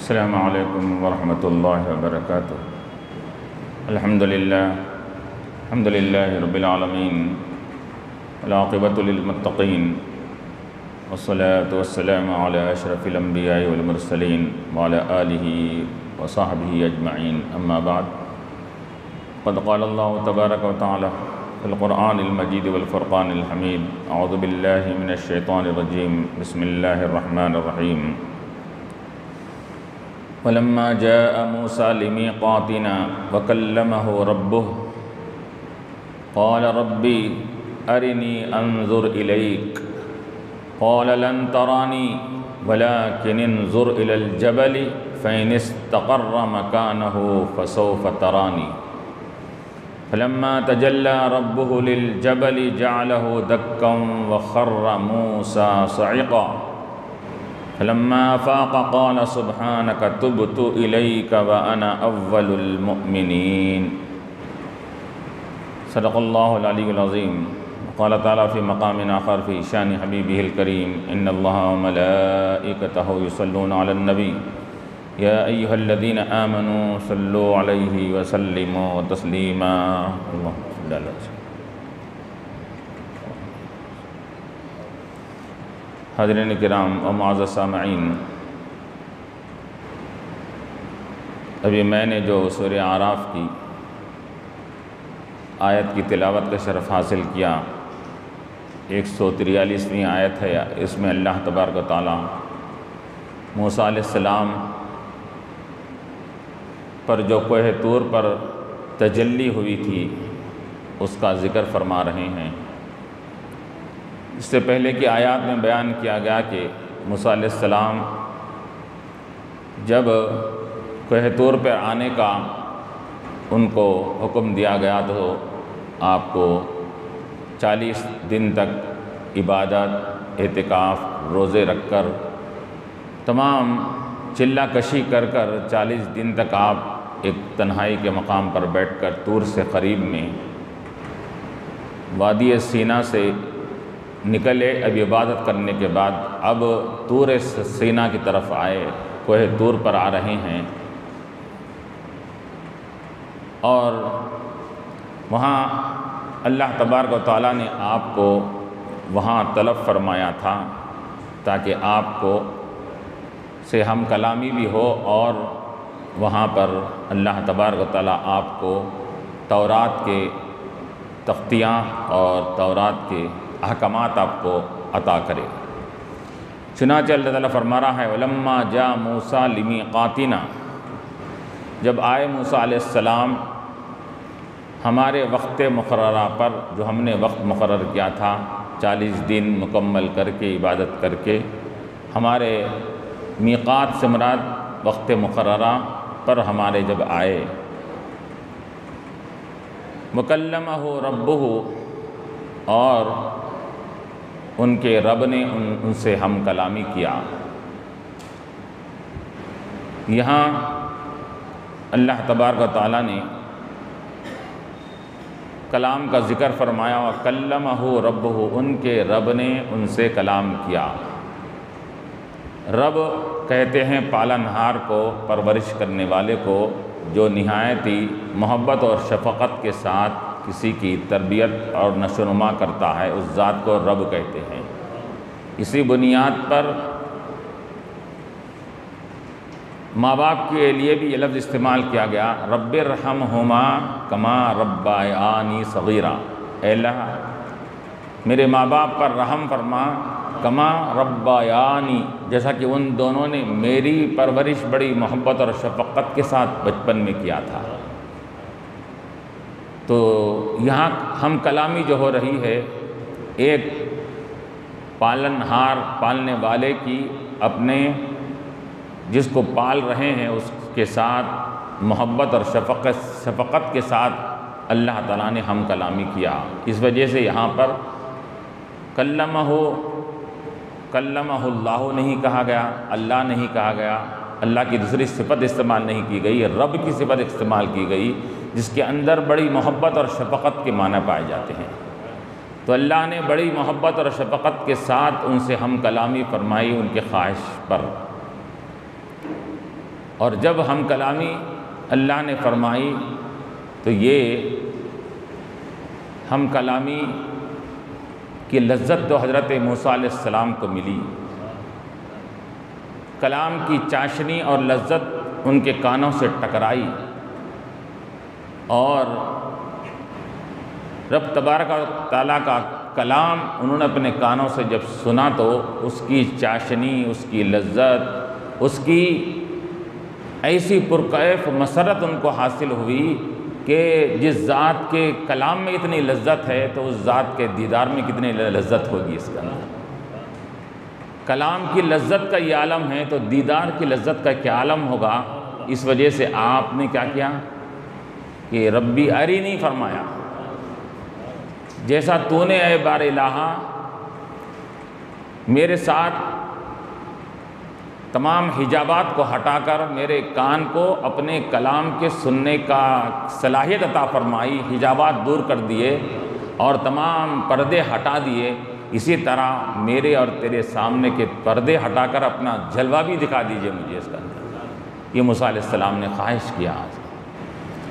السلام علیکم ورحمۃ اللہ وبرکاتہ۔ الحمد للہ رب العالمین، والعاقبۃ للمتقین، والصلاة والسلام علی اشرف الانبیاء والمرسلین وعلی آلہ وصحبہ اجمعین، اما بعد، قد قال اللہ تبارک وتعالی فی القرآن المجید والفرقان الحمید، اعوذ باللہ من الشیطان الرجیم، بسم اللہ الرحمن الرحیم۔ وَلَمَّا جَاءَ مُوسَىٰ لِمِيقَاتِنَا وَكَلَّمَهُ رَبُّهُ قَالَ رَبِّ أَرِنِي أَنظُرْ إِلَيْكَ قَالَ لَن تَرَانِي وَلَكِنِ انظُرْ إِلَى الْجَبَلِ فَإِنِ اسْتَقَرَّ مَكَانَهُ فَسَوْفَ تَرَانِي فَلَمَّا تَجَلَّىٰ رَبُّهُ لِلْجَبَلِ جَعَلَهُ دَكًّا وَخَرَّ مُوسَىٰ صَعِقًا فلما أفاق قال سبحانك تبت إليك وأنا أول المؤمنين۔ صدق الله العلي العظيم۔ وقال تعالى في مقام آخر في شان حبيبه الكريم، إن الله وملائكته يصلون على النبي يا أيها الذين آمنوا صلوا عليه وسلموا تسليما۔ اللهم صل على سيدنا۔ حاضرین کرام و معزز سامعین، ابھی میں نے جو سورہ اعراف کی آیت کی تلاوت کا شرف حاصل کیا، 143ویں آیت ہے، اس میں اللہ تبارک و تعالی موسیٰ علیہ السلام پر جو کوہ طور پر تجلی ہوئی تھی اس کا ذکر فرما رہے ہیں۔ اس سے پہلے کی آیات میں بیان کیا گیا کہ موسیٰ علیہ السلام جب کوہ طور پر آنے کا ان کو حکم دیا گیا تو آپ کو 40 دن تک عبادت، اعتکاف، روزے رکھ کر، تمام چلہ کشی کر 40 دن تک آپ ایک تنہائی کے مقام پر بیٹھ کر طور سے قریب میں وادی سینا سے نکلے۔ اب عبادت کرنے کے بعد اب طور سینا کی طرف آئے، کوہ طور پر آ رہے ہیں، اور وہاں اللہ تبارک و تعالیٰ نے آپ کو وہاں طلب فرمایا تھا تاکہ آپ کو سے ہم کلامی بھی ہو، اور وہاں پر اللہ تبارک و تعالیٰ آپ کو تورات کے تختیاں اور تورات کے احکامات آپ کو عطا کرے۔ چنانچہ اللہ تعالیٰ فرما رہا ہے، وَلَمَّا جَاءَ مُوسَىٰ لِمِيقَاتِنَا، جب آئے موسیٰ علیہ السلام ہمارے وقت مقررہ پر، جو ہم نے وقت مقرر کیا تھا، 40 دن مکمل کر کے عبادت کر کے ہمارے میقات سے مراد وقت مقررہ پر ہمارے جب آئے، وَكَلَّمَهُ رَبُّهُ، اور ان کے رب نے ان سے ہم کلامی کیا۔ یہاں اللہ تبارک و تعالیٰ نے کلام کا ذکر فرمایا، وَكَلَّمَهُ رَبُّهُ، ان کے رب نے ان سے کلام کیا۔ رب کہتے ہیں پالنہار کو، پرورش کرنے والے کو، جو نہایت ہی محبت اور شفقت کے ساتھ کسی کی تربیت اور نشو و نما کرتا ہے، اس ذات کو رب کہتے ہیں۔ اسی بنیاد پر ماں باپ کے لیے بھی یہ لفظ استعمال کیا گیا، رب ارحمہما کما ربیانی صغیرا، اے اللہ میرے ماں باپ پر رحم فرما، کما ربیانی، جیسا کہ ان دونوں نے میری پرورش بڑی محبت اور شفقت کے ساتھ بچپن میں کیا تھا۔ تو یہاں ہم کلامی جو ہو رہی ہے، ایک پالنہار، پالنے والے کی اپنے جس کو پال رہے ہیں اس کے ساتھ محبت اور شفقت کے ساتھ اللہ تعالیٰ نے ہم کلامی کیا۔ اس وجہ سے یہاں پر کلمہ اللہ نہیں کہا گیا، اللہ نہیں کہا گیا، اللہ کی دوسری صفت استعمال نہیں کی گئی، رب کی صفت استعمال کی گئی جس کے اندر بڑی محبت اور شفقت کے معنی پائے جاتے ہیں۔ تو اللہ نے بڑی محبت اور شفقت کے ساتھ ان سے ہم کلامی فرمائی ان کے خواہش پر۔ اور جب ہم کلامی اللہ نے فرمائی تو یہ ہم کلامی کی لذت تو حضرت موسیٰ علیہ السلام کو ملی، کلام کی چاشنی اور لذت ان کے کانوں سے ٹکرائی، اور رب تبارک و تعالیٰ کا کلام انہوں نے اپنے کانوں سے جب سنا تو اس کی چاشنی، اس کی لذت، اس کی ایسی پرکیف مسرت ان کو حاصل ہوئی کہ جس ذات کے کلام میں اتنی لذت ہے تو اس ذات کے دیدار میں کتنی لذت ہوگی اس کے اندر۔ کلام کی لذت کا یہ عالم ہے تو دیدار کی لذت کا کیا عالم ہوگا۔ اس وجہ سے آپ نے کیا کیا کہ ربی ارینی فرمایا، جیسا تو نے اے بار الہا میرے ساتھ تمام حجابات کو ہٹا کر میرے کان کو اپنے کلام کے سننے کا صلاحیت عطا فرمائی، حجابات دور کر دیے اور تمام پردے ہٹا دیے، اسی طرح میرے اور تیرے سامنے کے پردے ہٹا کر اپنا جلوہ بھی دکھا دیجئے مجھے اس کے اندر۔ یہ موسیٰ علیہ السلام نے خواہش کیا۔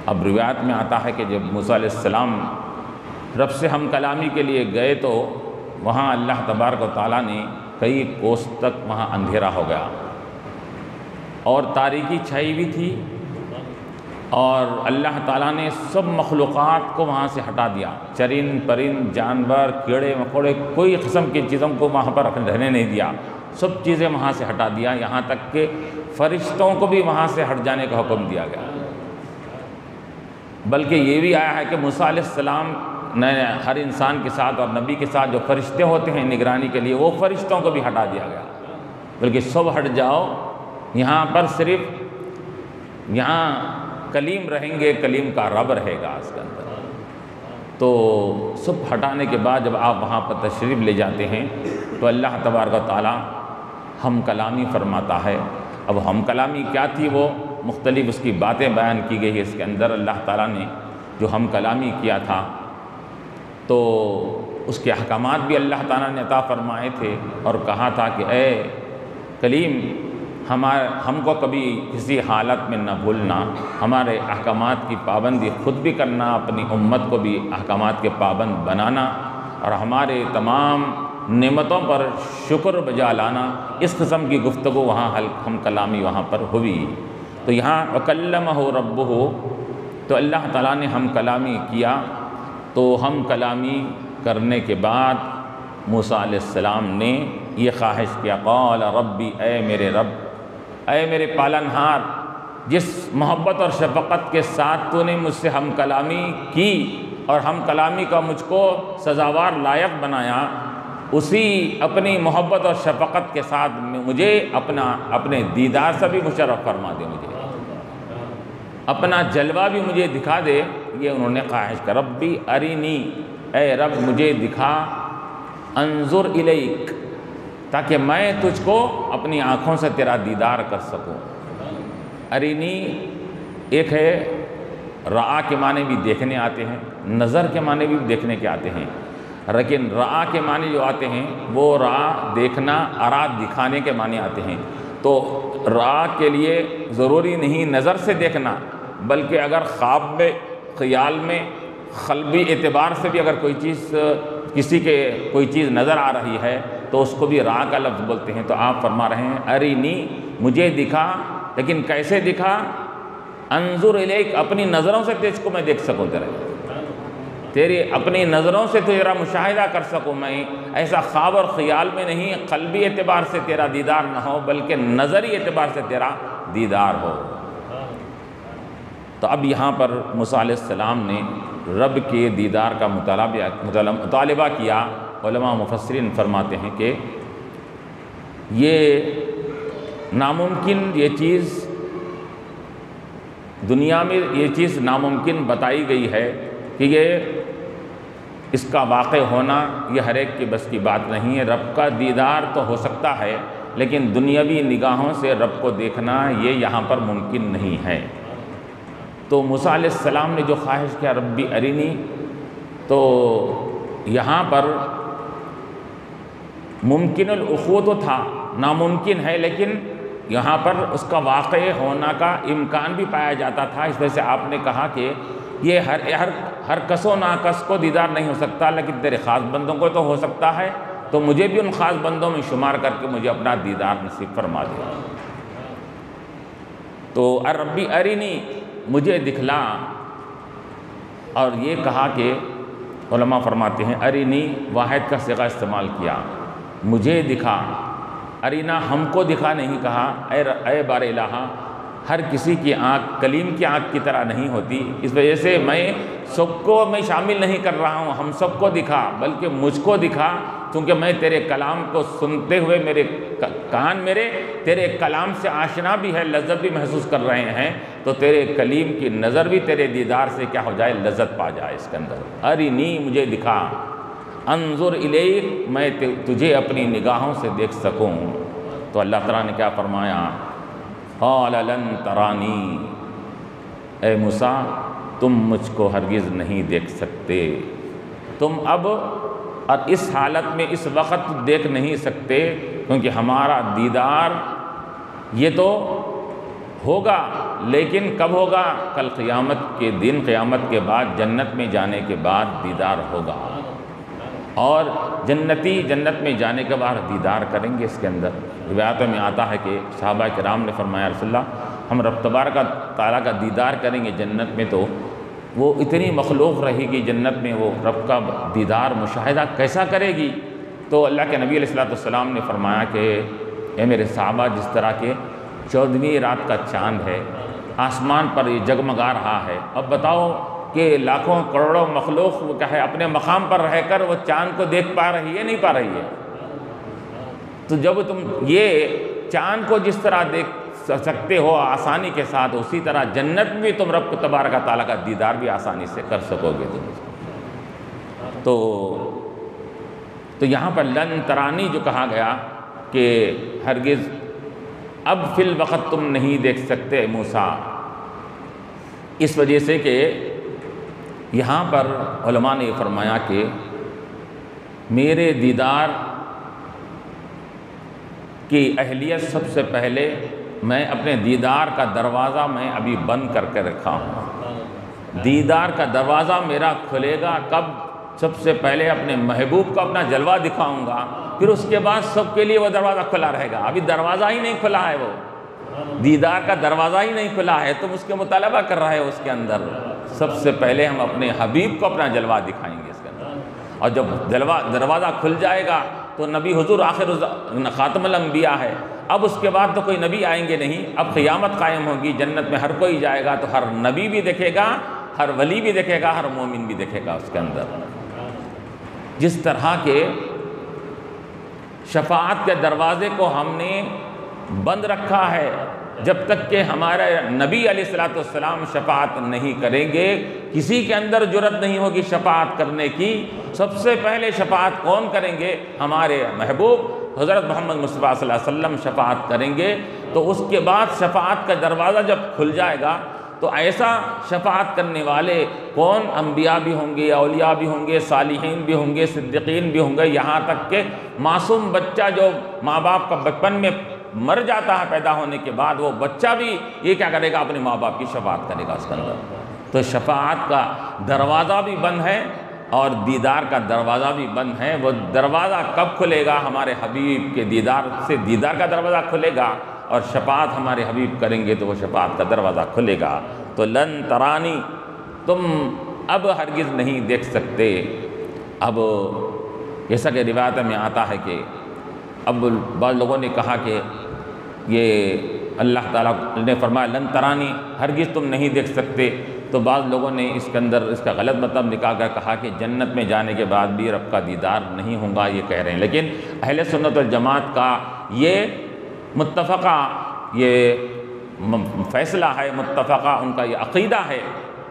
اب روایت میں آتا ہے کہ جب موسیٰ علیہ السلام رب سے ہم کلامی کے لیے گئے تو وہاں اللہ تبارک و تعالیٰ نے کئی کوس تک وہاں اندھیرا ہو گیا اور تاریکی چھائی ہوئی تھی، اور اللہ تعالیٰ نے سب مخلوقات کو وہاں سے ہٹا دیا، چرند پرند جانور کیڑے مکوڑے کوئی قسم کی چیزوں کو وہاں پر رہنے نہیں دیا، سب چیزیں وہاں سے ہٹا دیا، یہاں تک کہ فرشتوں کو بھی وہاں سے ہٹ جانے کا حکم دیا گیا۔ بلکہ یہ بھی آیا ہے کہ موسیٰ علیہ السلام نے ہر انسان کے ساتھ اور نبی کے ساتھ جو فرشتے ہوتے ہیں نگرانی کے لیے وہ فرشتوں کو بھی ہٹا دیا گیا، بلکہ سب ہٹ جاؤ، یہاں پر صرف یہاں کلیم رہیں گے، کلیم کا رب رہے گا اس کے اندر۔ تو سب ہٹانے کے بعد جب آپ وہاں پر تشریف لے جاتے ہیں تو اللہ تبارک و تعالیٰ ہم کلامی فرماتا ہے۔ اب ہم کلامی کیا تھی وہ مختلف اس کی باتیں بیان کی گئی ہے اس کے اندر۔ اللہ تعالیٰ نے جو ہم کلامی کیا تھا تو اس کے احکامات بھی اللہ تعالیٰ نے عطا فرمائے تھے اور کہا تھا کہ اے کلیم ہم کو کبھی کسی حالت میں نہ بھولنا، ہمارے احکامات کی پابندی خود بھی کرنا، اپنی امت کو بھی احکامات کے پابند بنانا، اور ہمارے تمام نعمتوں پر شکر بجا لانا۔ اس قسم کی گفتگو وہاں ہم کلامی وہاں پر ہوئی۔ تو یہاں وَكَلَّمَهُ رَبُّهُ، تو اللہ تعالیٰ نے ہم کلامی کیا۔ تو ہم کلامی کرنے کے بعد موسیٰ علیہ السلام نے یہ خواہش کیا، قال ربی، اے میرے رب، اے میرے پالنہار، جس محبت اور شفقت کے ساتھ تو نے مجھ سے ہم کلامی کی اور ہم کلامی کا مجھ کو سزاوار لائق بنایا، اسی اپنی محبت اور شفقت کے ساتھ مجھے اپنے دیدار سے بھی مشرف فرما دے، مجھے اپنا جلوہ بھی مجھے دکھا دے۔ یہ انہوں نے خواہش کر ربی ارینی، اے رب مجھے دکھا، انظر الیک، تاکہ میں تجھ کو اپنی آنکھوں سے تیرا دیدار کر سکوں۔ ارینی ایک ہے رعا کے معنی بھی دیکھنے آتے ہیں، نظر کے معنی بھی دیکھنے کے آتے ہیں، لیکن رعا کے معنی جو آتے ہیں وہ رعا دیکھنا، اراد دکھانے کے معنی آتے ہیں۔ تو رعا کے لیے ضروری نہیں نظر سے دیکھنا، بلکہ اگر خواب میں، خیال میں، قلبی اعتبار سے بھی اگر کوئی چیز کسی کے کوئی چیز نظر آ رہی ہے تو اس کو بھی رعا کا لفظ بولتے ہیں۔ تو آپ فرما رہے ہیں ارینی، مجھے دکھا، لیکن کیسے دکھا؟ انظر الیک، اپنی نظروں سے تجھ کو میں دیکھ سکوں، تیری اپنی نظروں سے تیرا مشاہدہ کر سکوں میں، ایسا خواب اور خیال میں نہیں، قلبی اعتبار سے تیرا دیدار نہ ہو بلکہ نظری اعتبار سے تیرا دیدار ہو۔ تو اب یہاں پر موسیٰ علیہ السلام نے رب کے دیدار کا مطالبہ کیا۔ علماء مفسرین فرماتے ہیں کہ یہ ناممکن، یہ چیز دنیا میں یہ چیز ناممکن بتائی گئی ہے کہ اس کا واقع ہونا یہ ہر ایک کے بس کی بات نہیں ہے۔ رب کا دیدار تو ہو سکتا ہے لیکن دنیاوی نگاہوں سے رب کو دیکھنا یہ یہاں پر ممکن نہیں ہے۔ تو موسیٰ علیہ السلام نے جو خواہش کیا ربی ارینی، تو یہاں پر ممکن الاخوہ تو تھا، ناممکن ہے، لیکن یہاں پر اس کا واقع ہونا کا امکان بھی پایا جاتا تھا، اس وجہ سے آپ نے کہا کہ یہ ہر کس و ناکس کو دیدار نہیں ہو سکتا، لیکن تیرے خاص بندوں کو تو ہو سکتا ہے، تو مجھے بھی ان خاص بندوں میں شمار کر کے مجھے اپنا دیدار نصیب فرما دے۔ تو ربی ارینی، مجھے دکھلا، اور یہ کہا کہ علماء فرماتے ہیں ارینی واحد کا صیغہ استعمال کیا، مجھے دکھا، ارینا ہم کو دکھا نہیں کہا، اے بار الہ، ہر کسی کی آنکھ کلیم کی آنکھ کی طرح نہیں ہوتی، اس وجہ سے میں سب کو میں شامل نہیں کر رہا ہوں، ہم سب کو دکھا، بلکہ مجھ کو دکھا، کیونکہ میں تیرے کلام کو سنتے ہوئے میرے کان میرے تیرے کلام سے آشنا بھی ہے، لذت بھی محسوس کر رہے ہیں، تو تیرے کلیم کی نظر بھی تیرے دیدار سے کیا ہو جائے، لذت پا جائے اس کے اندر۔ ارینی، مجھے دکھا، انظر الیک، میں تجھے اپنی نگاہوں سے دیکھ سکوں۔ تو اللہ تعالیٰ نے کیا فرمایا، قال لن ترانی، اے موسیٰ تم مجھ کو ہرگز نہیں دیکھ سکتے، تم اب اور اس حالت میں اس وقت دیکھ نہیں سکتے، کیونکہ ہمارا دیدار یہ تو ہوگا، لیکن کب ہوگا؟ کل قیامت کے دن، قیامت کے بعد، جنت میں جانے کے بعد دیدار ہوگا، اور جنتی جنت میں جانے کے بعد دیدار کریں گے۔ اس کے اندر روایتوں میں آتا ہے کہ صحابہ کرام نے فرمایا رسول اللہ، ہم رب تبارک تعالیٰ کا دیدار کریں گے جنت میں، تو وہ اتنی مخلوق رہے گی جنت میں، وہ رب کا دیدار مشاہدہ کیسا کرے گی؟ تو اللہ کے نبی علیہ السلام نے فرمایا کہ اے میرے صحابہ، جس طرح کے 14ویں رات کا چاند ہے، آسمان پر یہ جگمگا رہا ہے، اب بتاؤ کہ لاکھوں کروڑوں مخلوق وہ کیا ہے اپنے مقام پر رہ کر وہ چاند کو دیکھ پا رہی ہے، نہیں پا رہی ہے؟ تو جب تم یہ چاند کو جس طرح دیکھ سکتے ہو آسانی کے ساتھ، اسی طرح جنت میں تم رب تبارک تعالیٰ کا دیدار بھی آسانی سے کر سکو گے تم۔ تو یہاں پر لن ترانی جو کہا گیا کہ ہرگز اب فی الوقت تم نہیں دیکھ سکتے موسیٰ، اس وجہ سے کہ یہاں پر علماء نے فرمایا کہ میرے دیدار کی اہلیت سب سے پہلے میں اپنے دیدار کا دروازہ میں ابھی بند کر کے رکھا ہوں۔ دیدار کا دروازہ میرا کھلے گا کب؟ سب سے پہلے اپنے محبوب کو اپنا جلوہ دکھاؤں گا، پھر اس کے بعد سب کے لیے وہ دروازہ کھلا رہے گا۔ ابھی دروازہ ہی نہیں کھلا ہے، وہ دیدار کا دروازہ ہی نہیں کھلا ہے، تم اس کے مطالبہ کر رہے ہو اس کے اندر۔ سب سے پہلے ہم اپنے حبیب کو اپنا جلوہ دکھائیں گے اس کے اندر، اور جب دروازہ کھل جائے گا تو نبی حضور آخر خاتم الانبیاء ہے، اب اس کے بعد تو کوئی نبی آئیں گے نہیں، اب قیامت قائم ہوگی، جنت میں ہر کوئی جائے گا، تو ہر نبی بھی دیکھے گا، ہر ولی بھی دیکھے گا، ہر مومن بھی دیکھے گا اس کے اندر۔ جس طرح کے شفاعت کے دروازے کو ہم نے بند رکھا ہے، جب تک کہ ہمارے نبی علیہ السلام شفاعت نہیں کریں گے، کسی کے اندر جرأت نہیں ہوگی شفاعت کرنے کی۔ سب سے پہلے شفاعت کون کریں گے؟ ہمارے محبوب حضرت محمد مصطفیٰ صلی اللہ علیہ وسلم شفاعت کریں گے۔ تو اس کے بعد شفاعت کا دروازہ جب کھل جائے گا تو ایسا شفاعت کرنے والے کون؟ انبیاء بھی ہوں گے، اولیاء بھی ہوں گے، صالحین بھی ہوں گے، صدیقین بھی ہوں گے، یہاں تک کہ معصوم بچہ جو ماں باپ کا بچپن میں مر جاتا ہے پیدا ہونے کے بعد، وہ بچہ بھی یہ کیا کرے گا؟ اپنے ماں باپ کی شفاعت کرے گا اس کے اندر۔ تو شفاعت کا دروازہ بھی بند ہے اور دیدار کا دروازہ بھی بند ہے۔ وہ دروازہ کب کھلے گا؟ ہمارے حبیب کے دیدار سے دیدار کا دروازہ کھلے گا، اور شفاعت ہمارے حبیب کریں گے تو وہ شفاعت کا دروازہ کھلے گا۔ تو لن ترانی، تم اب ہرگز نہیں دیکھ سکتے۔ اب جیسا کہ روایت میں آتا ہے کہ اب بعض لوگوں نے کہا کہ یہ اللہ تعالیٰ نے فرمایا لن ترانی، ہرگز تم نہیں دیکھ سکتے، تو بعض لوگوں نے اس کے اندر اس کا غلط مطلب نکال کر کہا کہ جنت میں جانے کے بعد بھی رب کا دیدار نہیں ہوگا، یہ کہہ رہے ہیں۔ لیکن اہل سنت والجماعت کا یہ متفقہ یہ فیصلہ ہے، متفقہ ان کا یہ عقیدہ ہے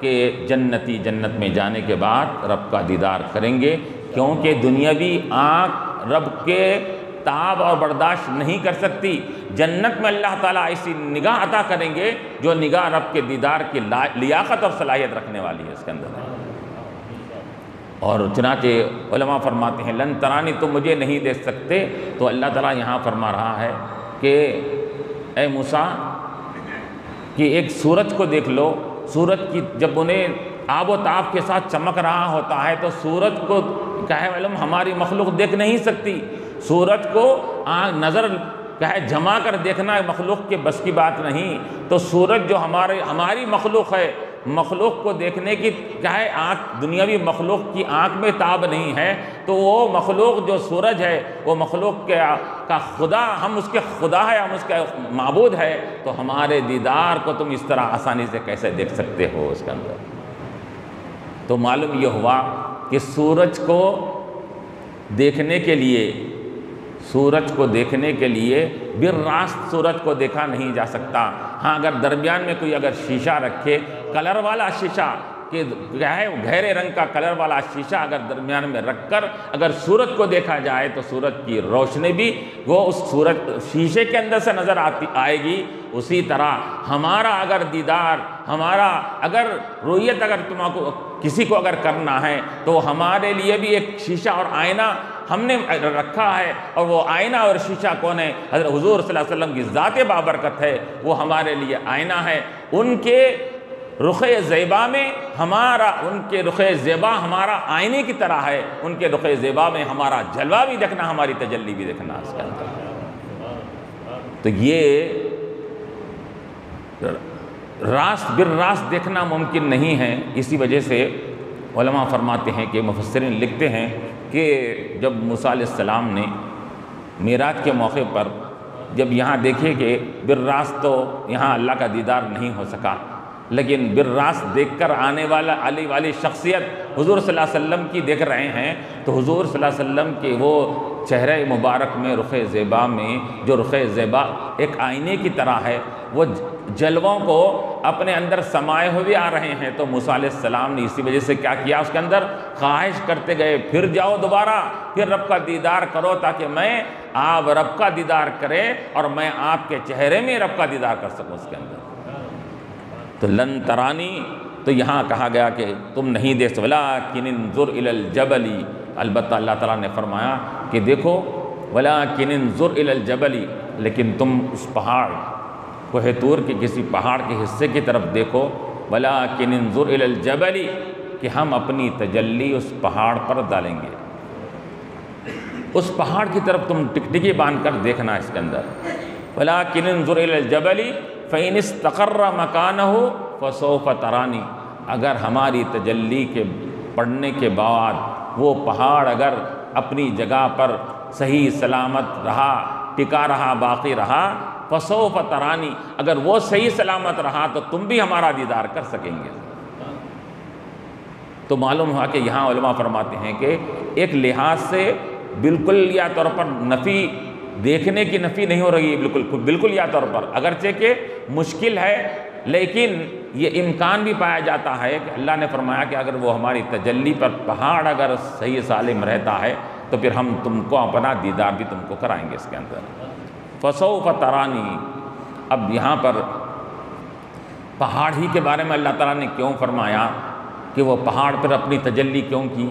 کہ جنتی جنت میں جانے کے بعد رب کا دیدار کریں گے، کیونکہ دنیاوی آنکھ رب کے تاب اور برداشت نہیں کر سکتی۔ جنت میں اللہ تعالیٰ ایسی نگاہ عطا کریں گے جو نگاہ رب کے دیدار کی لیاقت اور صلاحیت رکھنے والی ہے اس کے اندر۔ اور چنانچہ علماء فرماتے ہیں لن ترانی، تم مجھے نہیں دیکھ سکتے، تو اللہ تعالیٰ یہاں فرما رہا ہے کہ اے موسیٰ کہ ایک سورج کو دیکھ لو، سورج کی جب انہیں آب و تاب کے ساتھ چمک رہا ہوتا ہے تو سورج کو کیا ہے معلوم ہماری مخلوق دیکھ نہیں سکتی، سورج کو نظر کیا ہے جما کر دیکھنا مخلوق کے بس کی بات نہیں، تو سورج جو ہماری مخلوق ہے، مخلوق کو دیکھنے کی کیا ہے آنکھ، دنیاوی مخلوق کی آنکھ میں تاب نہیں ہے، تو وہ مخلوق جو سورج ہے وہ مخلوق کا خدا، ہم اس کے خدا ہے، ہم اس کا معبود ہے، تو ہمارے دیدار کو تم اس طرح آسانی سے کیسے دیکھ سکتے ہو اس کے اندر؟ تو معلوم یہ ہوا کہ سورج کو دیکھنے کے لیے، سورج کو دیکھنے کے لیے بالراست سورج کو دیکھا نہیں جا سکتا۔ ہاں اگر درمیان میں کوئی اگر شیشہ رکھے، کلر والا شیشہ، کہ کیا ہے گہرے رنگ کا کلر والا شیشہ اگر درمیان میں رکھ کر اگر سورج کو دیکھا جائے تو سورج کی روشنی بھی وہ اس سورج شیشے کے اندر سے نظر آئے گی۔ اسی طرح ہمارا اگر دیدار، ہمارا اگر رؤیت اگر کسی کو اگر کرنا ہے تو ہمارے لیے بھی ایک شیشہ اور آئینہ ہم نے رکھا ہے، اور وہ آئینہ اور شیشہ کون ہے؟ حضرت حضور صلی اللہ علیہ وسلم کی ذات بابرکت ہے، وہ ہمارے لیے آئینہ ہے۔ ان کے رخ زیبا میں ان کے رخ زیبا ہمارا آئینے کی طرح ہے، ان کے رخ زیبا میں ہمارا جلوہ بھی دیکھنا، ہماری تجلی بھی دیکھنا اس کے اندر۔ تو یہ راست بالراست دیکھنا ممکن نہیں ہے، اسی وجہ سے علماء فرماتے ہیں کہ مفسرین لکھتے ہیں کہ جب موسیٰ علیہ السلام نے معراج کے موقع پر جب یہاں دیکھے کہ بالراست تو یہاں اللہ کا دیدار نہیں ہو سکا، لیکن بالراست دیکھ کر آنے والی شخصیت حضور صلی اللہ علیہ وسلم کی دیکھ رہے ہیں، تو حضور صلی اللہ علیہ وسلم کے وہ چہرہ مبارک میں رخ زیبا میں جو رخ زیبا ایک آئینے کی طرح ہے، وہ جلووں کو اپنے اندر سمائے ہوئے آ رہے ہیں۔ تو موسیٰ علیہ السلام نے اسی وجہ سے کیا کیا، اس کے اندر خواہش کرتے گئے پھر جاؤ دوبارہ، پھر رب کا دیدار کرو تاکہ میں آپ رب کا دیدار کرے اور میں آپ کے چہرے میں رب کا دیدار کر سکوں اس کے اندر۔ تو لن ترانی، تو یہاں کہا گیا کہ تم نہیں دیکھ سکتے، وَلَٰكِنِ انظُرْ إِلَى الْجَبَلِ، البتہ اللہ تعالیٰ نے فرمایا کہ دیکھو وَلَٰكِنِ انظُرْ إِلَى الْجَبَلِ، لیکن تم اس پہاڑ کوہ طور کے کسی پہاڑ کے حصے کی طرف دیکھو، وَلَٰكِنِ انظُرْ إِلَى الْجَبَلِ، کہ ہم اپنی تجلی اس پہاڑ پر ڈالیں گے، اس پہاڑ کی طرف تم ٹکٹکی باندھ کر دیکھنا اس کے اندر۔ وَلَٰكِنِ انظُرْ إِلَى الْجَبَلِ فَإِنِ اسْتَقَرَّ مَكَانَهُ فَسَوْفَ تَرَانِي، اگر ہماری تجلی کے پڑنے کے بعد وہ پہاڑ اگر اپنی جگہ پر صحیح سلامت رہا، ٹکا رہا، باقی رہا، فَسَوْفَ تَرَانِي، اگر وہ صحیح سلامت رہا تو تم بھی ہمارا دیدار کر سکیں گے۔ تو معلوم ہوا کہ یہاں علماء فرماتے ہیں کہ ایک لحاظ سے بالکل یا طور پر نفی، دیکھنے کی نفی نہیں ہو رہی ہے، بالکل یا طور پر، اگرچہ کہ مشکل ہے لیکن یہ امکان بھی پایا جاتا ہے کہ اللہ نے فرمایا کہ اگر وہ ہماری تجلی پر پہاڑ اگر صحیح سالم رہتا ہے تو پھر ہم تم کو اپنا دیدار بھی تم کو کرائیں گے اس کے اندر۔ فَسَوْفَ تَرَانِي، اب یہاں پر پہاڑ ہی کے بارے میں اللہ تعالیٰ نے کیوں فرمایا کہ وہ پہاڑ پر اپنی تجلی کیوں کی؟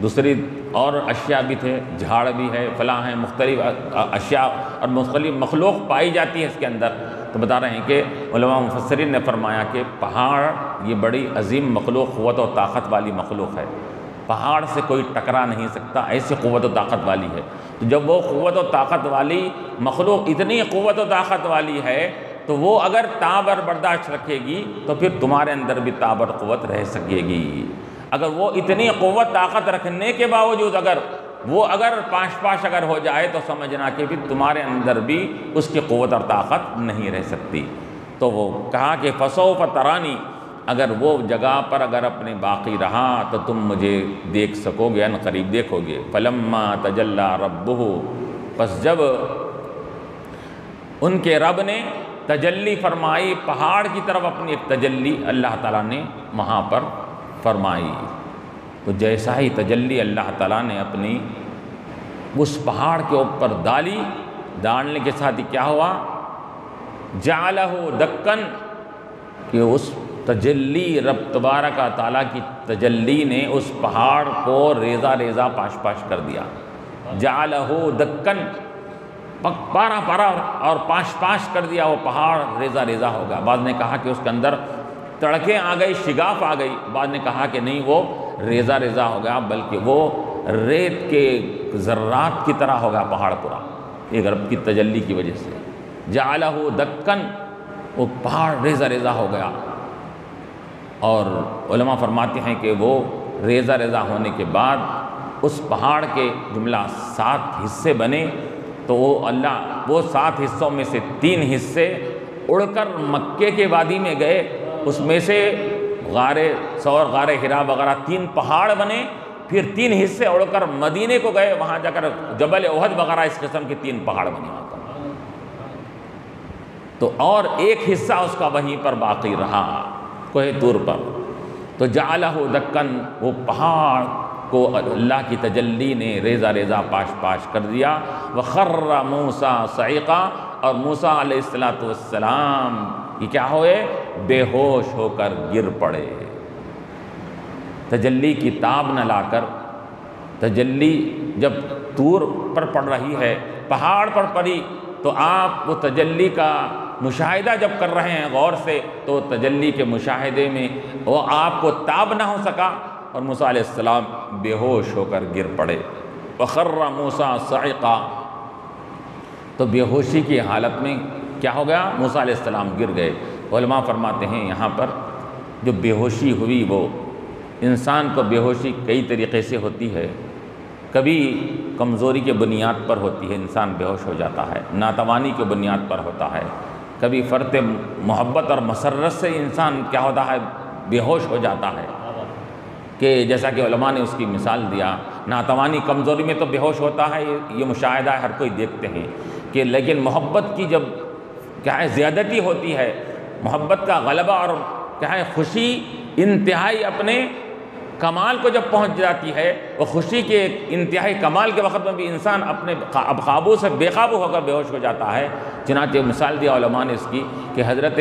دوسری اور اشیاء بھی تھے، جھاڑ بھی ہے، فلاں ہیں، مختلف اشیاء اور مختلف مخلوق پائی جاتی ہے اس کے اندر۔ تو بتا رہے ہیں کہ علماء مفسرین نے فرمایا کہ پہاڑ یہ بڑی عظیم مخلوق، قوت و طاقت والی مخلوق ہے، پہاڑ سے کوئی ٹکرا نہیں سکتا، ایسی قوت و طاقت والی ہے۔ تو جب وہ قوت و طاقت والی مخلوق اتنی قوت و طاقت والی ہے تو وہ اگر تابر برداشت رکھے گی تو پھر تمہارے اندر بھی تابر قوت رہ سکے گی۔ اگر وہ اتنی قوت طاقت رکھنے کے باوجود اگر پاش اگر ہو جائے تو سمجھنا کہ پھر تمہارے اندر بھی اس کی قوت اور طاقت نہیں رہ سکتی۔ تو وہ کہا کہ فَسَوْفَ تَرَانِي، اگر وہ جگہ پر اگر اپنے باقی رہا تو تم مجھے دیکھ سکو گے، ان قریب دیکھو گے۔ فَلَمَّا تَجَلَّى رَبُّهُ، پس جب ان کے رب نے تجلی فرمائی پہاڑ کی طرف، اپنی ایک تجلی اللہ تعالیٰ نے وہاں پر فرمائی، تو جیسا ہی تجلی اللہ تعالیٰ نے اپنی اس پہاڑ کے اوپر ڈالنے کے ساتھ ہی کیا ہوا، جَعَلَهُ دَكًّا، کہ اس تجلی رب تبارک و تعالیٰ کی تجلی نے اس پہاڑ کو ریزہ ریزہ پاش کر دیا۔ جَعَلَهُ دَكًّا، پارا پارا اور پاش پاش کر دیا، وہ پہاڑ ریزہ ریزہ ہو گیا۔ بعض نے کہا کہ اس کے اندر تڑکیں آ گئی، شگاف آ گئی، بعض نے کہا کہ نہیں، وہ ریزہ ریزہ ہو گیا، بلکہ وہ ریت کے ذرات کی طرح ہو گیا پہاڑ پورا، ایک رب کی تجلی کی وجہ سے۔ جعلہ دکن، وہ پہاڑ ریزہ ریزہ ہو گیا۔ اور علماء فرماتے ہیں کہ وہ ریزہ ریزہ ہونے کے بعد اس پہاڑ کے جملہ 7 حصے بنے، تو وہ 7 حصوں میں سے 3 حصے اڑ کر مکے کے وادی میں گئے، اس میں سے غار ثور، غار حرا وغیرہ 3 پہاڑ بنے، پھر 3 حصے اڑ کر مدینے کو گئے، وہاں جا کر جبل احد وغیرہ اس قسم کے 3 پہاڑ بنے وہاں پر۔ تو اور ایک حصہ اس کا وہیں پر باقی رہا کوہ طور پر۔ تو جعلہ دکن، وہ پہاڑ کو اللہ کی تجلی نے ریزہ ریزہ پاش پاش کر دیا۔ وخر موسیٰ صعقا، اور موسیٰ علیہ السلام یہ کیا ہوئے؟ بے ہوش ہو کر گر پڑے۔ تجلی کی تاب نہ لا کر، تجلی جب طور پر پڑ رہی ہے، پہاڑ پر پڑی، تو آپ وہ تجلی کا مشاہدہ جب کر رہے ہیں غور سے، تو تجلی کے مشاہدے میں وہ آپ کو تاب نہ ہو سکا، اور موسیٰ علیہ السلام بے ہوش ہو کر گر پڑے۔ وخر موسیٰ صعقا، تو بے ہوشی کی حالت میں کیا ہو گیا؟ موسیٰ علیہ السلام گر گئے۔ علماء فرماتے ہیں یہاں پر جو بے ہوشی ہوئی، وہ انسان کو بے ہوشی کئی طریقے سے ہوتی ہے۔ کبھی کمزوری کے بنیاد پر ہوتی ہے، انسان بے ہوش ہو جاتا ہے، ناتوانی کے بنیاد پر ہوتا ہے۔ کبھی فرط محبت اور مسرت سے انسان کیا ہوتا ہے؟ بے ہوش ہو جاتا ہے، کہ جیسا کہ علماء نے اس کی مثال دیا، ناتوانی کمزوری میں تو بے ہوش ہوتا ہے، یہ مشاہدہ ہے، ہر کوئی دیکھتے ہیں کہ لیکن محبت کی جب کیا ہے زیادتی ہوتی ہے، محبت کا غلبہ اور کیا ہے خوشی انتہائی اپنے کمال کو جب پہنچ جاتی ہے، وہ خوشی کے انتہائی کمال کے وقت میں بھی انسان اپنے قابو سے بے قابو ہو کر بے ہوش ہو جاتا ہے۔ چنانچہ مثال دیا علماء نے اس کی کہ حضرت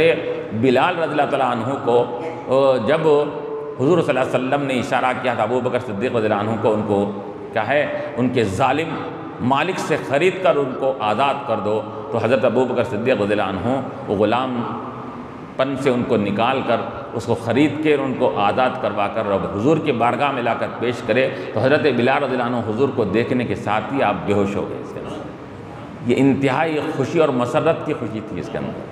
بلال رضی اللہ تعالیٰ عنہ کو جب حضور صلی اللہ علیہ وسلم نے اشارہ کیا تھا ابو بکر صدیق رضی اللہ عنہ کو، ان کو کیا ہے ان کے ظالم مالک سے خرید کر ان کو آزاد کر دو، تو حضرت ابو بکر صدیق رضی اللہ عنہ وہ غلام پن سے ان کو نکال کر اس کو خرید کے ان کو آزاد کروا کر رب حضور کے بارگاہ میں لا کر پیش کرے، تو حضرت بلال رضی اللہ عنہ حضور کو دیکھنے کے ساتھ ہی آپ بے ہوش ہو گئے۔ اس کے اندر یہ انتہائی خوشی اور مسرت کی خوشی تھی اس کے اندر۔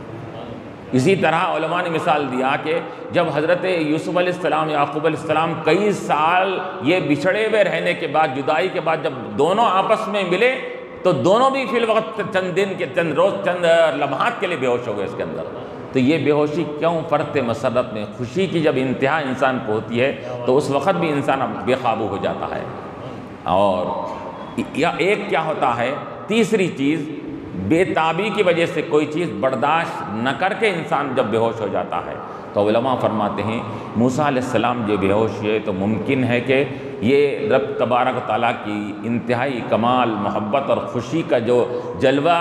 اسی طرح علماء نے مثال دیا کہ جب حضرت یوسف علیہ السلام، یعقوب علیہ السلام کئی سال یہ بچھڑے ہوئے رہنے کے بعد، جدائی کے بعد جب دونوں آپس میں ملے، تو دونوں بھی فی الوقت چند دن کے چند روز چند لمحات کے لیے بے ہوش ہو گئے اس کے اندر۔ تو یہ بے ہوشی کیوں؟ فرط مسرت میں خوشی کی جب انتہا انسان کو ہوتی ہے تو اس وقت بھی انسان بے قابو ہو جاتا ہے۔ اور یا ایک کیا ہوتا ہے، تیسری چیز، بے تابی کی وجہ سے کوئی چیز برداشت نہ کر کے انسان جب بے ہوش ہو جاتا ہے، تو علماء فرماتے ہیں موسیٰ علیہ السلام جو بے ہوش ہوئے تو ممکن ہے کہ یہ رب تبارک و تعالیٰ کی انتہائی کمال محبت اور خوشی کا جو جلوہ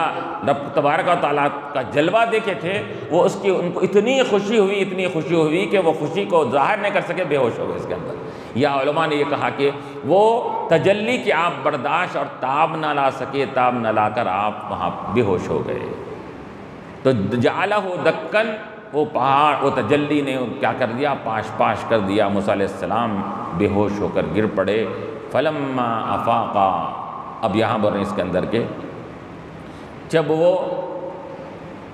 رب تبارک و تعالیٰ کا جلوہ دیکھے تھے، وہ اس کی ان کو اتنی خوشی ہوئی کہ وہ خوشی کو ظاہر نہیں کر سکے، بے ہوش ہو گئے اس کے اندر۔ یا علماء نے یہ کہا کہ وہ تجلی کی آپ برداشت اور تاب نہ لا سکے، تاب نہ لا کر آپ وہاں بے ہوش ہو گئے۔ تو جعلہ دکن، وہ پہاڑ، وہ تجلی نے کیا کر دیا؟ پاش پاش کر دیا۔ موسیٰ علیہ السلام بے ہوش ہو کر گر پڑے۔ فلما افاقا، اب یہاں بول رہے ہیں اس کے اندر کے جب وہ،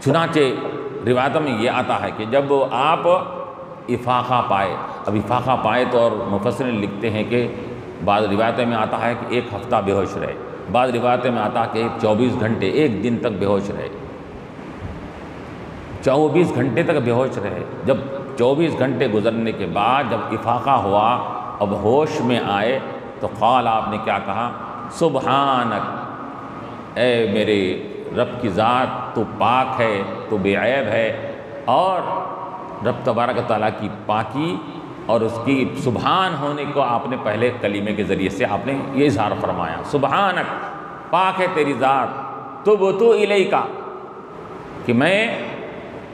چنانچہ روایتوں میں یہ آتا ہے کہ جب آپ افاقہ پائے، اب افاقہ پائے تو اور مفسرین لکھتے ہیں کہ بعض روایتوں میں آتا ہے کہ 1 ہفتہ بے ہوش رہے، بعض روایتوں میں آتا ہے کہ 24 گھنٹے، 1 دن تک بے ہوش رہے، 24 گھنٹے تک بے ہوش رہے۔ جب 24 گھنٹے گزرنے کے بعد جب افاقہ ہوا، اب ہوش میں آئے، تو قال، آپ نے کیا کہا؟ سبحانک، اے میرے رب کی ذات، تو پاک ہے، تو بے عیب ہے، اور رب تبارک تعالیٰ کی پاکی اور اس کی سبحان ہونے کو آپ نے پہلے کلمے کے ذریعے سے آپ نے یہ اظہار فرمایا، سبحانک، پاک ہے تیری ذات، تبت الیک، کہ میں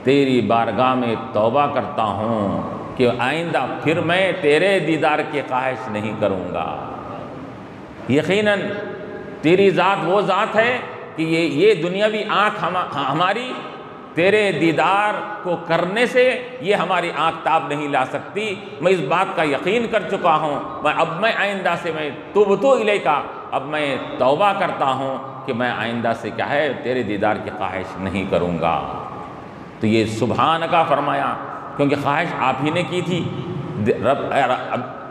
تیری بارگاہ میں توبہ کرتا ہوں کہ آئندہ پھر میں تیرے دیدار کی خواہش نہیں کروں گا۔ یقیناً تیری ذات وہ ذات ہے کہ یہ دنیاوی آنکھ ہماری تیرے دیدار کو کرنے سے یہ ہماری آنکھ تاب نہیں لا سکتی، میں اس بات کا یقین کر چکا ہوں، اب میں آئندہ سے میں تبت الیک، اب میں توبہ کرتا ہوں کہ میں آئندہ سے کیا ہے تیرے دیدار کی خواہش نہیں کروں گا۔ تو یہ سبحانک فرمایا، کیونکہ خواہش آپ ہی نے کی تھی،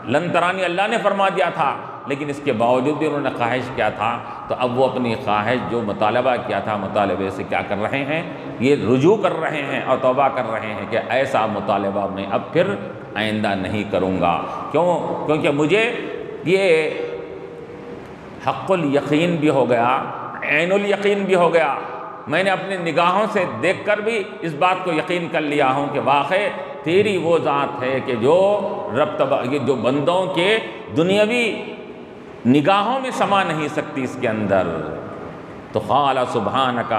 لن ترانی اللہ نے فرما دیا تھا، لیکن اس کے باوجود بھی انہوں نے خواہش کیا تھا، تو اب وہ اپنی خواہش جو مطالبہ کیا تھا مطالبے سے کیا کر رہے ہیں، یہ رجوع کر رہے ہیں اور توبہ کر رہے ہیں کہ ایسا مطالبہ میں اب پھر آئندہ نہیں کروں گا۔ کیونکہ مجھے یہ حق الیقین بھی ہو گیا، عین الیقین بھی ہو گیا، میں نے اپنی نگاہوں سے دیکھ کر بھی اس بات کو یقین کر لیا ہوں کہ واقعی تیری وہ ذات ہے کہ جو جو بندوں کے دنیاوی نگاہوں میں سما نہیں سکتی اس کے اندر۔ تو قال سبحانک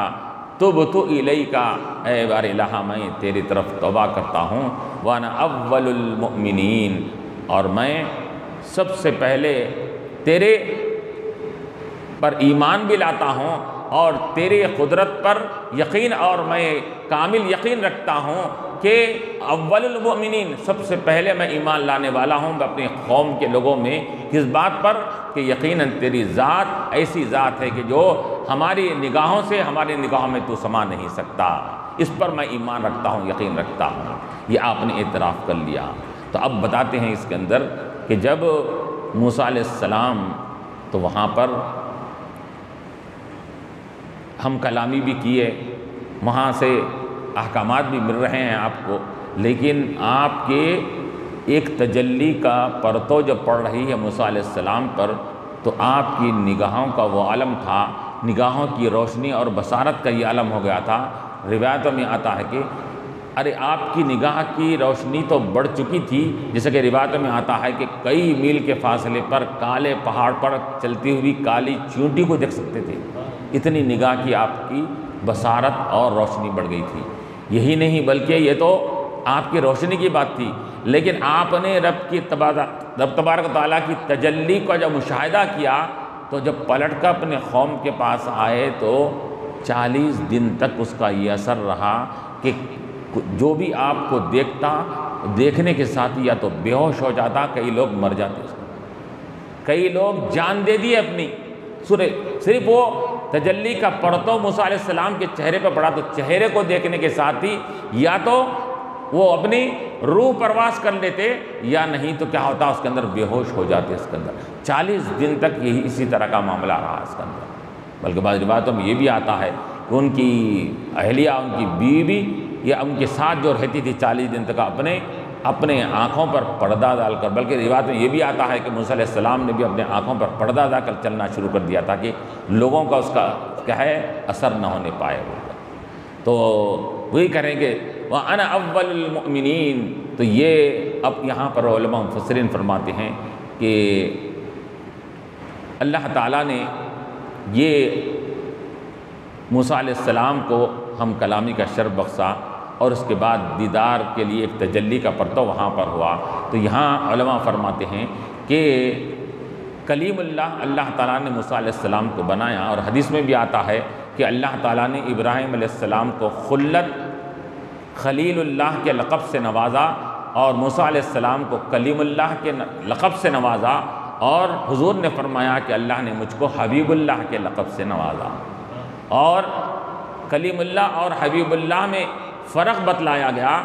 تبت الیک، اے بار الہ میں تیری طرف توبہ کرتا ہوں، وانا اول المؤمنین، اور میں سب سے پہلے تیرے پر ایمان بھی لاتا ہوں اور تیرے قدرت پر یقین، اور میں کامل یقین رکھتا ہوں کہ اول المؤمنین، سب سے پہلے میں ایمان لانے والا ہوں اپنی قوم کے لوگوں میں اس بات پر کہ یقیناً تیری ذات ایسی ذات ہے کہ جو ہماری نگاہوں سے ہماری نگاہوں میں تو سما نہیں سکتا، اس پر میں ایمان رکھتا ہوں، یقین رکھتا ہوں۔ یہ آپ نے اعتراف کر لیا۔ تو اب بتاتے ہیں اس کے اندر کہ جب موسیٰ علیہ السلام، تو وہاں پر ہم کلامی بھی کیے، وہاں سے احکامات بھی مل رہے ہیں آپ کو، لیکن آپ کے ایک تجلی کا پرتو جب پڑ رہی ہے موسیٰ علیہ السلام پر، تو آپ کی نگاہوں کا وہ عالم تھا، نگاہوں کی روشنی اور بصارت کا یہ عالم ہو گیا تھا۔ روایتوں میں آتا ہے کہ ارے آپ کی نگاہ کی روشنی تو بڑھ چکی تھی، جیسے کہ روایتوں میں آتا ہے کہ کئی میل کے فاصلے پر کالے پہاڑ پر چلتی ہوئی کالی چیونٹی کو دیکھ سکتے تھے، اتنی نگاہ کی آپ کی بصارت اور روشنی بڑھ گئی تھی۔ یہی نہیں بلکہ یہ تو آپ کی روشنی کی بات تھی، لیکن آپ نے رب تبارک و تعالیٰ کی تجلی کا جب مشاہدہ کیا، تو جب پلٹ کر اپنے قوم کے پاس آئے تو 40 دن تک اس کا یہ اثر رہا کہ جو بھی آپ کو دیکھتا، دیکھنے کے ساتھ یا تو بے ہوش ہو جاتا، کئی لوگ مر جاتے، کئی لوگ جان دے دیے اپنی، صرف وہ تجلی کا پرتو موسیٰ علیہ السلام کے چہرے پہ پڑا، تو چہرے کو دیکھنے کے ساتھ ہی یا تو وہ اپنی روح پرواز کر لیتے، یا نہیں تو کیا ہوتا اس کے اندر بے ہوش ہو جاتے۔ اس کے اندر 40 دن تک یہی اسی طرح کا معاملہ رہا اس کے اندر۔ بلکہ بعض روایتوں میں یہ بھی آتا ہے کہ ان کی اہلیہ، ان کی بیوی یا ان کے ساتھ جو رہتی تھی 40 دن تک اپنے آنکھوں پر پردہ ڈال کر، بلکہ روایت میں یہ بھی آتا ہے کہ موسیٰ علیہ السلام نے بھی اپنے آنکھوں پر پردہ ڈال کر چلنا شروع کر دیا تاکہ لوگوں کا اس کا کیا ہے اثر نہ ہونے پائے وہ۔ تو وہی کریں گے وَأَنَا أَوَّلُ الْمُؤْمِنِينَ۔ تو یہ اب یہاں پر علماء مفسرین فرماتے ہیں کہ اللہ تعالیٰ نے یہ موسیٰ علیہ السلام کو ہم کلامی کا شرف بخشا، اور اس کے بعد دیدار کے لیے ایک تجلی کا پرتو وہاں پر ہوا۔ تو یہاں علماء فرماتے ہیں کہ کلیم اللہ تعالیٰ نے موسیٰ علیہ السلام کو بنایا، اور حدیث میں بھی آتا ہے کہ اللہ تعالیٰ نے ابراہیم علیہ السلام کو خلت خلیل اللہ کے لقب سے نوازا، اور موسیٰ علیہ السلام کو کلیم اللہ کے لقب سے نوازا، اور حضور نے فرمایا کہ اللہ نے مجھ کو حبیب اللہ کے لقب سے نوازا۔ اور کلیم اللہ اور حبیب اللہ میں فرق بتلایا گیا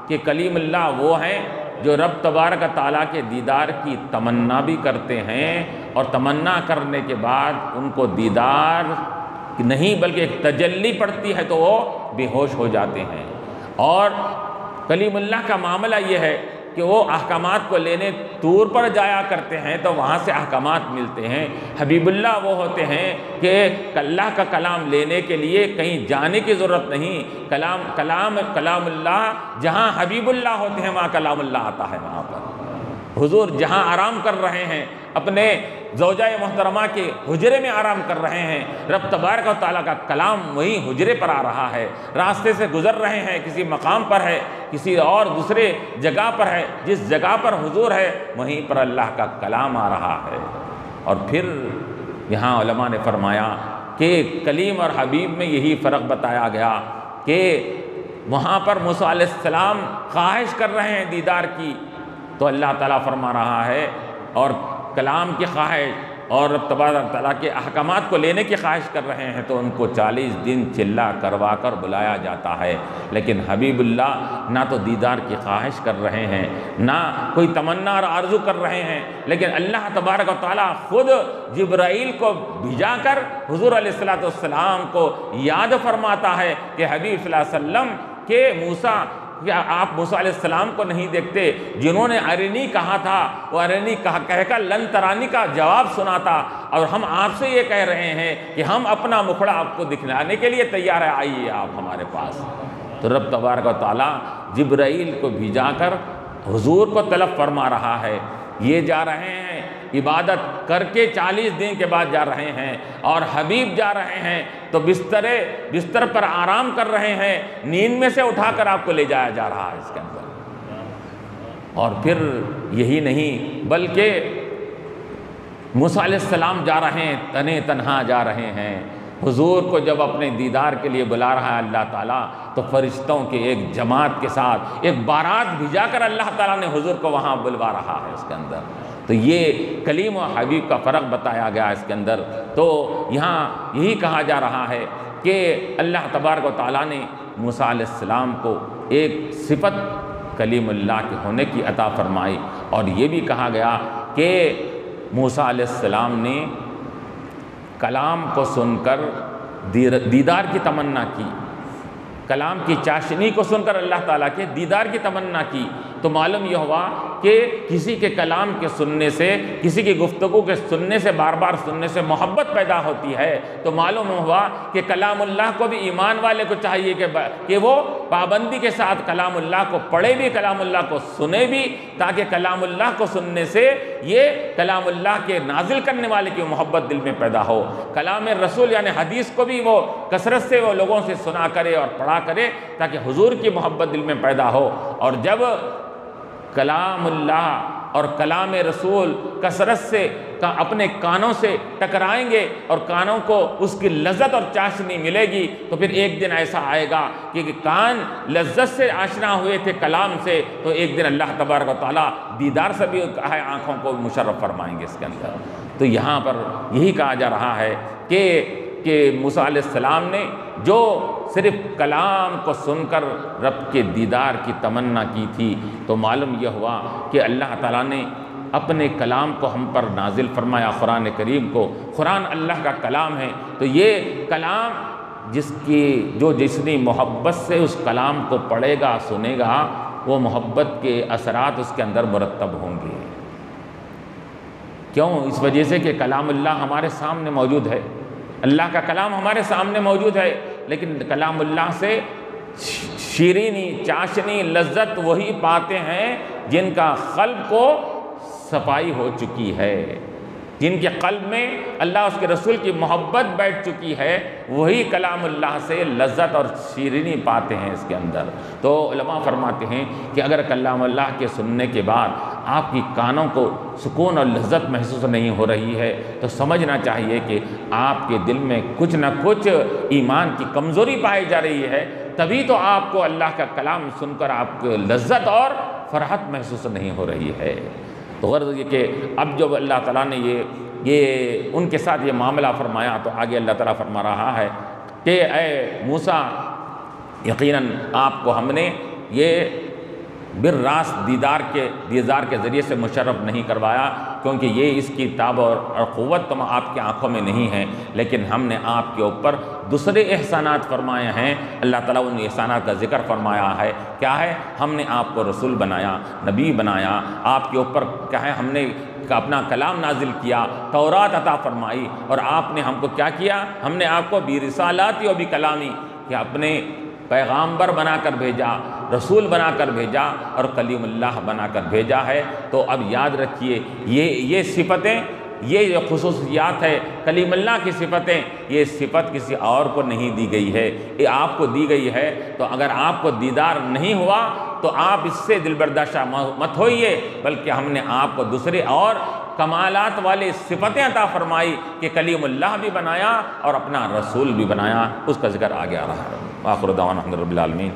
کہ کلیم اللہ وہ ہیں جو رب تبارک تعالیٰ کے دیدار کی تمنا بھی کرتے ہیں، اور تمنا کرنے کے بعد ان کو دیدار نہیں بلکہ ایک تجلی پڑتی ہے تو وہ بے ہوش ہو جاتے ہیں۔ اور کلیم اللہ کا معاملہ یہ ہے کہ وہ احکامات کو لینے طور پر جایا کرتے ہیں تو وہاں سے احکامات ملتے ہیں۔ حبیب اللہ وہ ہوتے ہیں کہ اللہ کا کلام لینے کے لیے کہیں جانے کی ضرورت نہیں، کلام اللہ جہاں حبیب اللہ ہوتے ہیں وہاں کلام اللہ آتا ہے۔ وہاں پر حضور جہاں آرام کر رہے ہیں، اپنے زوجہ محترمہ کے حجرے میں آرام کر رہے ہیں، رب تبارک و تعالیٰ کا کلام وہی حجرے پر آ رہا ہے۔ راستے سے گزر رہے ہیں، کسی مقام پر ہے، کسی اور دوسرے جگہ پر ہے، جس جگہ پر حضور ہے وہیں پر اللہ کا کلام آ رہا ہے۔ اور پھر یہاں علماء نے فرمایا کہ کلیم اور حبیب میں یہی فرق بتایا گیا کہ وہاں پر موسیٰ علیہ السلام خواہش کر رہے ہیں دیدار کی، تو اللہ تعالیٰ فرما رہا ہے، اور کلام کی خواہش اور رب تبارک تعالیٰ کے احکامات کو لینے کی خواہش کر رہے ہیں تو ان کو 40 دن چلا کروا کر بلایا جاتا ہے۔ لیکن حبیب اللہ نہ تو دیدار کی خواہش کر رہے ہیں، نہ کوئی تمنا اور آرزو کر رہے ہیں، لیکن اللہ تبارک و تعالیٰ خود جبرائیل کو بھیجا کر حضور علیہ السلام کو یاد فرماتا ہے کہ حبیب صلی اللہ علیہ وسلم کہ موسیٰ، کیا آپ موسیٰ علیہ السلام کو نہیں دیکھتے جنہوں نے ارنی کہا تھا، وہ ارنی کہہ کر لن ترانی کا جواب سنا تھا، اور ہم آپ سے یہ کہہ رہے ہیں کہ ہم اپنا مکھڑا آپ کو دکھلانے کے لیے تیار ہے، آئیے آپ ہمارے پاس۔ تو رب تبارک و تعالیٰ جبرائیل کو بھیجا کر حضور کو طلب فرما رہا ہے، یہ جا رہے ہیں عبادت کر کے 40 دن کے بعد جا رہے ہیں، اور حبیب جا رہے ہیں تو بستر پر آرام کر رہے ہیں، نیند میں سے اٹھا کر آپ کو لے جایا جا رہا ہے اس کے اندر۔ اور پھر یہی نہیں بلکہ موسیٰ علیہ السلام جا رہے ہیں، تنے تنہا جا رہے ہیں، حضور کو جب اپنے دیدار کے لیے بلا رہا ہے اللہ تعالیٰ تو فرشتوں کے ایک جماعت کے ساتھ ایک بارات بھیجا کر اللہ تعالیٰ نے حضور کو وہاں بلوا رہا ہے اس کے اندر۔ تو یہ کلیم و حبیب کا فرق بتایا گیا اس کے اندر۔ تو یہاں یہی کہا جا رہا ہے کہ اللہ تبارک و تعالیٰ نے موسیٰ علیہ السلام کو ایک صفت کلیم اللہ کے ہونے کی عطا فرمائی، اور یہ بھی کہا گیا کہ موسیٰ علیہ السلام نے کلام کو سن کر دیدار کی تمنا کی، کلام کی چاشنی کو سن کر اللہ تعالیٰ کے دیدار کی تمنا کی۔ تو معلوم یہ ہوا کہ کسی کے کلام کے سننے سے، کسی کی گفتگو کے سننے سے، بار بار سننے سے محبت پیدا ہوتی ہے۔ تو معلوم ہوا کہ کلام اللہ کو بھی ایمان والے کو چاہیے کہ وہ پابندی کے ساتھ کلام اللہ کو پڑھے بھی، کلام اللہ کو سنے بھی، تاکہ کلام اللہ کو سننے سے یہ کلام اللہ کے نازل کرنے والے کی محبت دل میں پیدا ہو۔ کلام رسول یعنی حدیث کو بھی وہ کثرت سے وہ لوگوں سے سنا کرے اور پڑھا کرے تاکہ حضور کی محبت دل میں پیدا ہو۔ اور جب کلام اللہ اور کلام رسول کثرت سے اپنے کانوں سے ٹکرائیں گے اور کانوں کو اس کی لذت اور چاشنی ملے گی، تو پھر ایک دن ایسا آئے گا کہ کان لذت سے آشنا ہوئے تھے کلام سے، تو ایک دن اللہ تبارک و تعالیٰ دیدار سے بھی آنکھوں کو مشرف فرمائیں گے اس کے اندر۔ تو یہاں پر یہی کہا جا رہا ہے کہ موسیٰ علیہ السلام نے جو صرف کلام کو سن کر رب کے دیدار کی تمنا کی تھی، تو معلوم یہ ہوا کہ اللہ تعالیٰ نے اپنے کلام کو ہم پر نازل فرمایا، قرآن کریم کو۔ قرآن اللہ کا کلام ہے، تو یہ کلام جتنی محبت سے اس کلام کو پڑھے گا، سنے گا، وہ محبت کے اثرات اس کے اندر مرتب ہوں گے۔ کیوں؟ اس وجہ سے کہ کلام اللہ ہمارے سامنے موجود ہے، اللہ کا کلام ہمارے سامنے موجود ہے، لیکن کلام اللہ سے شیرینی، چاشنی، لذت وہی پاتے ہیں جن کا قلب کو صفائی ہو چکی ہے، جن کے قلب میں اللہ اس کے رسول کی محبت بیٹھ چکی ہے، وہی کلام اللہ سے لذت اور شیرینی پاتے ہیں اس کے اندر۔ تو علماء فرماتے ہیں کہ اگر کلام اللہ کے سننے کے بعد آپ کی کانوں کو سکون اور لذت محسوس نہیں ہو رہی ہے تو سمجھنا چاہیے کہ آپ کے دل میں کچھ نہ کچھ ایمان کی کمزوری پائی جا رہی ہے، تبھی تو آپ کو اللہ کا کلام سن کر آپ کو لذت اور فرحت محسوس نہیں ہو رہی ہے۔ تو غرض یہ کہ اب جب اللہ تعالیٰ نے یہ ان کے ساتھ یہ معاملہ فرمایا تو آگے اللہ تعالیٰ فرما رہا ہے کہ اے موسیٰ، یقیناً آپ کو ہم نے یہ بالراست دیدار کے ذریعے سے مشرف نہیں کروایا، کیونکہ یہ اس کی تاب اور قوت تو آپ کی آنکھوں میں نہیں ہے، لیکن ہم نے آپ کے اوپر دوسرے احسانات فرمائے ہیں۔ اللہ تعالیٰ ان احسانات کا ذکر فرمایا ہے، کیا ہے؟ ہم نے آپ کو رسول بنایا، نبی بنایا، آپ کے اوپر کیا ہے؟ ہم نے اپنا کلام نازل کیا، تورات عطا فرمائی، اور آپ نے ہم کو کیا کیا؟ ہم نے آپ کو برسالاتی و بکلامی، کہ اپنے پیغامبر بنا کر بھیجا، رسول بنا کر بھیجا، اور کلیم اللہ بنا کر بھیجا ہے۔ تو اب یاد رکھیے یہ صفتیں، یہ جو خصوصیات ہے کلیم اللہ کی صفتیں، یہ صفت کسی اور کو نہیں دی گئی ہے، یہ آپ کو دی گئی ہے۔ تو اگر آپ کو دیدار نہیں ہوا تو آپ اس سے دل برداشتہ مت ہوئیے، بلکہ ہم نے آپ کو دوسرے اور کمالات والی صفتیں عطا فرمائی کہ کلیم اللہ بھی بنایا اور اپنا رسول بھی بنایا، اس کا ذکر آگے آ رہا ہے۔ آخر دعوانا الحمد للہ رب العالمین۔